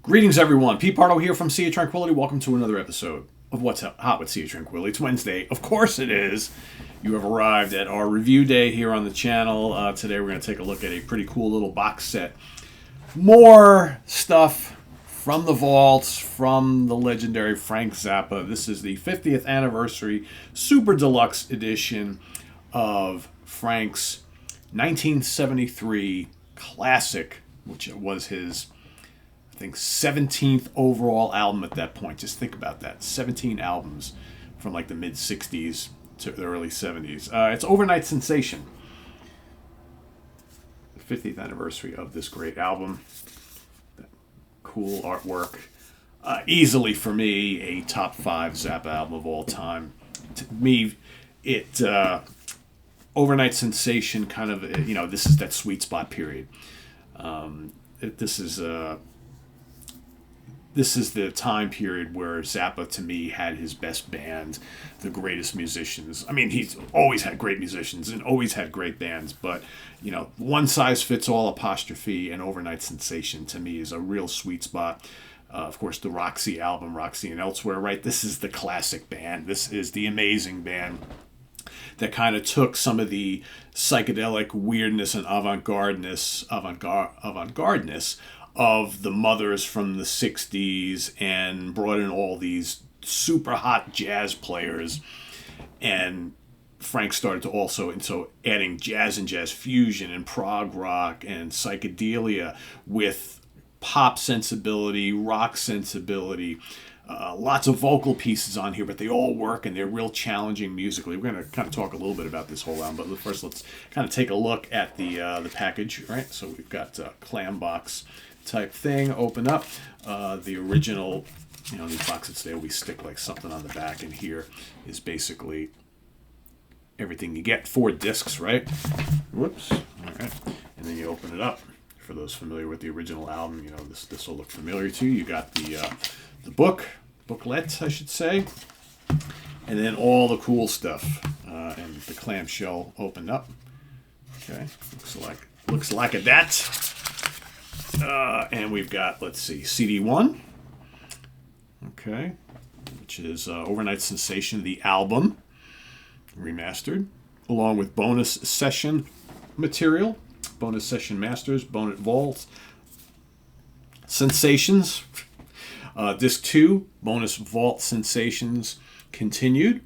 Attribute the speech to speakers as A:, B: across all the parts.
A: Greetings, everyone. Pete Pardo here from Sea of Tranquility. Welcome to another episode of What's Hot with Sea of Tranquility. It's Wednesday. Of course it is. You have arrived at our review day here on the channel. Today we're going to take a look at a pretty cool little box set. More stuff from the vaults, from the legendary Frank Zappa. This is the 50th anniversary Super Deluxe edition of Frank's 1973 classic, which was his, I think, 17th overall album at that point. Just think about that. 17 albums from like the mid-60s to the early 70s. It's Over-Nite Sensation. The 50th anniversary of this great album. That cool artwork. Easily, for me, a top 5 Zappa album of all time. To me, Over-Nite Sensation kind of, this is that sweet spot period. This is the time period where Zappa, to me, had his best band, the greatest musicians. I mean, he's always had great musicians and always had great bands, but, one size fits all apostrophe and Over-Nite Sensation, to me, is a real sweet spot. Of course, the Roxy album, Roxy and Elsewhere, right? This is the classic band. This is the amazing band that kind of took some of the psychedelic weirdness and avant-gardeness of the Mothers from the 60s and brought in all these super hot jazz players. And Frank started to also, and so adding jazz and jazz fusion and prog rock and psychedelia with pop sensibility, rock sensibility, lots of vocal pieces on here, but they all work and they're real challenging musically. We're going to kind of talk a little bit about this whole album, but first let's kind of take a look at the package, right? So we've got a clam box type thing. Open up the original, these boxes, they always stick like something on the back, and here is basically everything you get. 4 discs, right? Whoops. All right. And then you open it up. For those familiar with the original album, this will look familiar to you. You got the booklet, I should say, and then all the cool stuff, and the clamshell opened up. Okay, looks like a that. And we've got, let's see, CD 1. Okay, which is Over-Nite Sensation, the album, remastered, along with bonus session material, bonus session masters, bonus vaults, sensations. Disc 2, bonus vault sensations continued,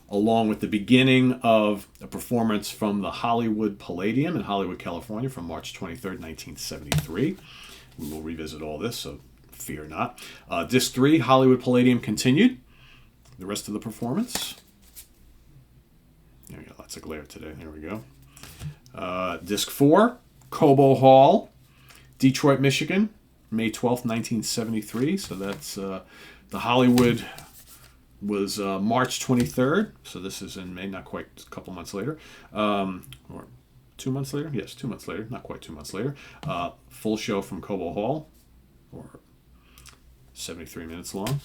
A: along with the beginning of a performance from the Hollywood Palladium in Hollywood, California from March 23rd, 1973. We will revisit all this, so fear not. Disc 3, Hollywood Palladium continued. The rest of the performance. There we go, lots of glare today. There we go. Disc 4, Cobo Hall, Detroit, Michigan, May 12th, 1973. So that's the Hollywood was March 23rd. So this is in May, not quite a couple months later. Or 2 months later? Yes, 2 months later. Not quite 2 months later. Full show from Cobo Hall, or 73 minutes long.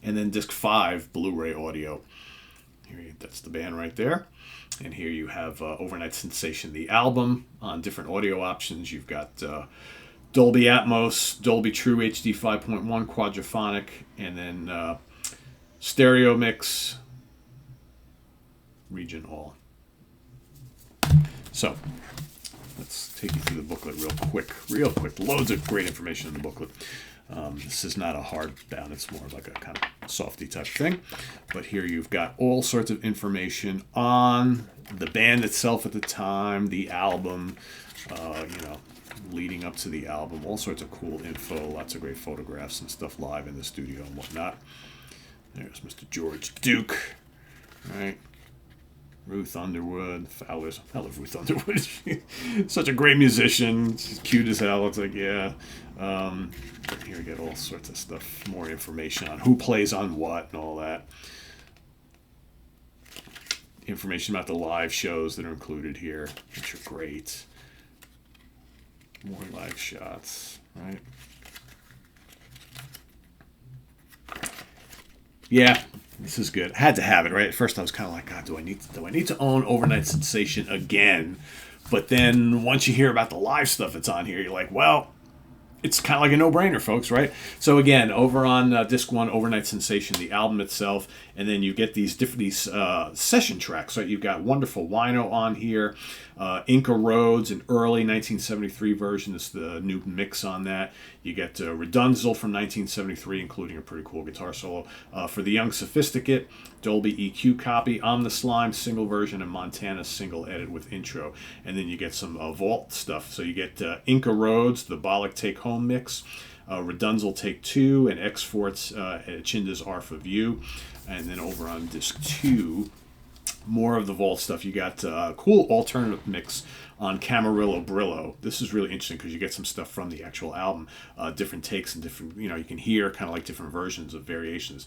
A: And then disc 5, Blu-ray audio. That's the band right there. And here you have Over-Nite Sensation, the album, on different audio options. You've got Dolby Atmos, Dolby True HD 5.1, quadraphonic, and then stereo mix, region all. So let's take you through the booklet real quick. Loads of great information in the booklet. This is not a hardbound, it's more like a kind of softy type thing. But here you've got all sorts of information on the band itself at the time, the album, leading up to the album, all sorts of cool info, lots of great photographs and stuff live in the studio and whatnot. There's Mr. George Duke, right? Ruth Underwood, Fowler's. I love Ruth Underwood. Such a great musician. She's cute as hell. It's like, yeah. Here we get all sorts of stuff, more information on who plays on what and all that. Information about the live shows that are included here, which are great. More live shots, right? Yeah, this is good. I had to have it, right? At first I was kind of like, God, do I need to own Over-Nite Sensation again? But then once you hear about the live stuff that's on here, you're like, well, it's kind of like a no-brainer, folks, right? So again, over on disc one, Over-Nite Sensation, the album itself, and then you get these session tracks, right? You've got Wonderful Wino on here, Inca Roads, an early 1973 version. It's the new mix on that. You get Redunzel from 1973, including a pretty cool guitar solo. For the Young Sophisticate, Dolby EQ copy, I'm the Slime single version, and Montana single edit with intro. And then you get some Vault stuff. So you get Inca Roads, the Bollock Take Home mix, Redunzel Take 2, and X-Fort's Chinda's R for View. And then over on disc 2, more of the Vault stuff. You got a cool alternative mix on Camarillo Brillo. This is really interesting because you get some stuff from the actual album, different takes and different, you can hear kind of like different versions of variations.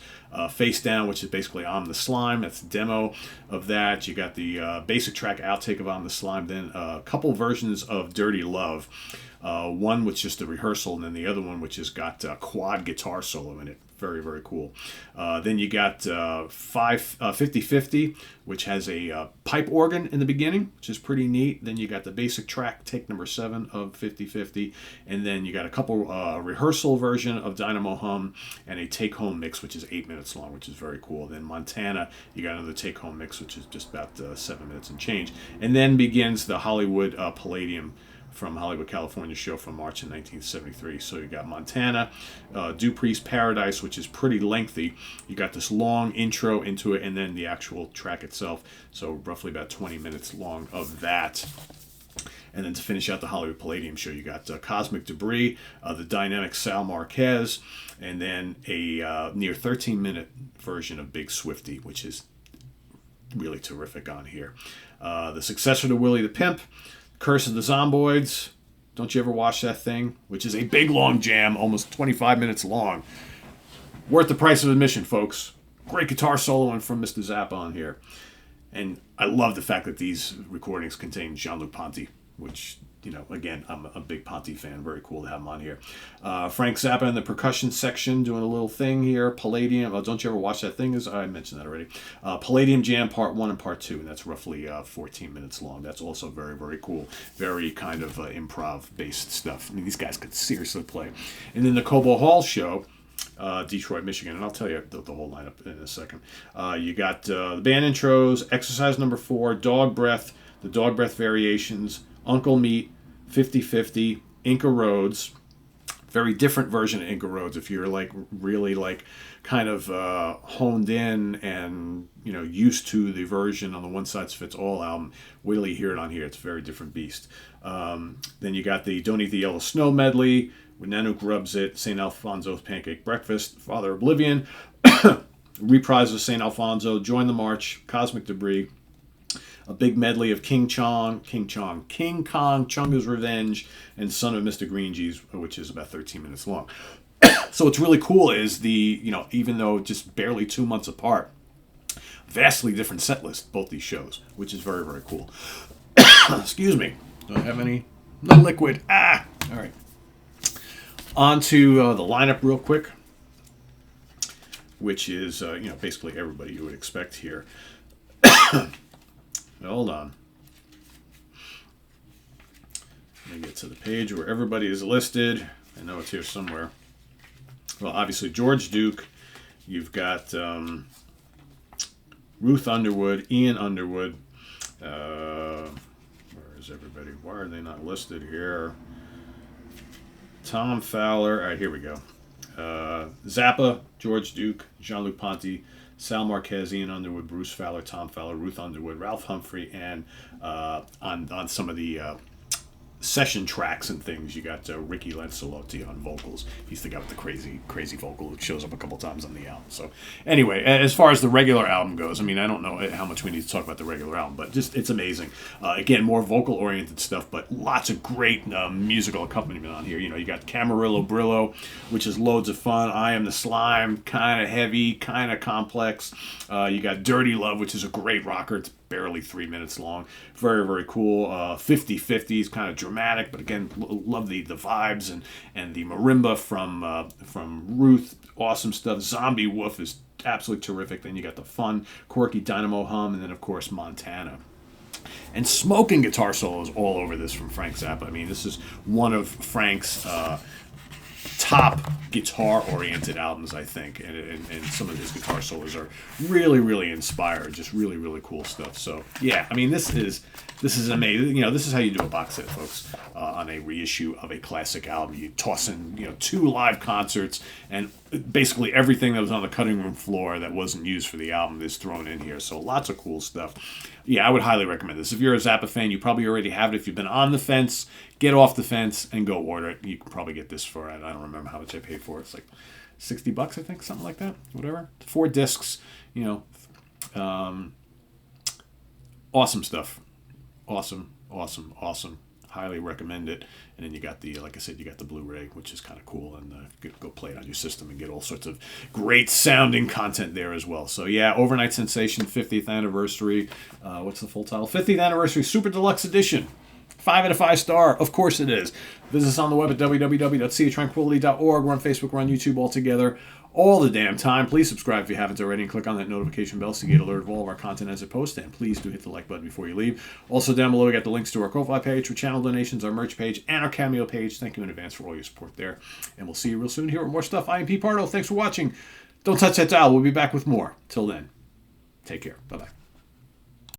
A: Face Down, which is basically I'm the Slime. That's the demo of that. You got the basic track outtake of I'm the Slime. Then a couple versions of Dirty Love. One which is the rehearsal, and then the other one which has got quad guitar solo in it. Very, very cool. Then you got 50-50, which has a pipe organ in the beginning, which is pretty neat. Then you got the basic track, take number 7 of 50-50. And then you got a couple rehearsal version of Dynamo Hum and a take-home mix, which is 8 minutes long, which is very cool. Then Montana, you got another take-home mix, which is just about 7 minutes and change. And then begins the Hollywood Palladium from Hollywood, California show from March in 1973. So you got Montana, Dupree's Paradise, which is pretty lengthy. You got this long intro into it, and then the actual track itself. So roughly about 20 minutes long of that. And then to finish out the Hollywood Palladium show, you got Cosmic Debris, the dynamic Sal Marquez, and then a near 13-minute version of Big Swifty, which is really terrific on here. The successor to Willie the Pimp, Curse of the Zomboids, Don't You Ever Watch That Thing, which is a big long jam, almost 25 minutes long. Worth the price of admission, folks. Great guitar soloing from Mr. Zappa on here. And I love the fact that these recordings contain Jean-Luc Ponty, which, again, I'm a big Ponty fan. Very cool to have him on here. Frank Zappa in the percussion section doing a little thing here. Palladium. Don't You Ever Watch That Thing? I mentioned that already. Palladium Jam Part 1 and Part 2, and that's roughly 14 minutes long. That's also very, very cool. Very kind of improv-based stuff. I mean, these guys could seriously play. And then the Cobo Hall show, Detroit, Michigan, and I'll tell you the whole lineup in a second. You got the band intros, Exercise Number 4, Dog Breath, the Dog Breath Variations, Uncle Meat, 50-50, Inca Roads. Very different version of Inca Roads if you're really kind of honed in and used to the version on the One Size Fits All album. Wait till you hear it on here. It's a very different beast. Then you got the Don't Eat the Yellow Snow medley, with Nanook Rubs It, St. Alfonso's Pancake Breakfast, Father Oblivion, reprise of St. Alfonso, Join the March, Cosmic Debris, a big medley of King Kong, Chunga's Revenge, and Son of Mr. Green G's, which is about 13 minutes long. So what's really cool is even though just barely 2 months apart, vastly different set list, both these shows, which is very, very cool. Excuse me. Do I have any? No liquid. All right. On to the lineup real quick, which is, basically everybody you would expect here. Hold on. Let me get to the page where everybody is listed. I know it's here somewhere. Well, obviously, George Duke. You've got Ruth Underwood, Ian Underwood. Where is everybody? Why are they not listed here? Tom Fowler. All right, here we go. Zappa, George Duke, Jean-Luc Ponty, Sal Marquez, Ian Underwood, Bruce Fowler, Tom Fowler, Ruth Underwood, Ralph Humphrey, and on some of the session tracks and things, you got Ricky Lancelotti on vocals. He's the guy with the crazy vocal who shows up a couple times on the album. So anyway, as far as the regular album goes, I mean, I don't know how much we need to talk about the regular album, but just it's amazing. Again, more vocal-oriented stuff, but lots of great musical accompaniment on here. You got Camarillo Brillo, which is loads of fun. I Am the Slime, kind of heavy, kind of complex. You got Dirty Love, which is a great rocker. It's barely 3 minutes long. Very, very cool. 50-50 is kind of dramatic, but again, love the vibes and the marimba from Ruth. Awesome stuff. Zombie Woof is absolutely terrific. Then you got the fun, quirky Dynamo Hum, and then, of course, Montana. And smoking guitar solos all over this from Frank Zappa. I mean, this is one of Frank's top guitar-oriented albums, I think, and some of his guitar solos are really, really inspired. Just really, really cool stuff. So yeah, I mean, this is amazing. You know, this is how you do a box set, folks, on a reissue of a classic album. You toss in, you know, 2 live concerts, and basically everything that was on the cutting room floor that wasn't used for the album is thrown in here. So lots of cool stuff. Yeah, I would highly recommend this. If you're a Zappa fan, you probably already have it. If you've been on the fence, get off the fence and go order it. You can probably get this for, I don't remember how much I paid for it. It's like $60, I think, something like that. Whatever. 4 discs, you know. Awesome stuff. Awesome. Highly recommend it. And then you got the, like I said, you got the Blu-ray, which is kind of cool, and go play it on your system and get all sorts of great sounding content there as well. So yeah, Over-Nite Sensation 50th anniversary. What's the full title? 50th anniversary Super Deluxe Edition. 5 out of 5 star. Of course it is. Visit us on the web at www.seatranquility.org. We're on Facebook. We're on YouTube all together. All the damn time. Please subscribe if you haven't already and click on that notification bell so you get alerted of all of our content as it posts. And please do hit the like button before you leave. Also down below we got the links to our Ko-Fi page for channel donations, our merch page, and our Cameo page. Thank you in advance for all your support there. And we'll see you real soon here with more stuff. I am Pete Pardo. Thanks for watching. Don't touch that dial. We'll be back with more. Till then, take care. Bye-bye.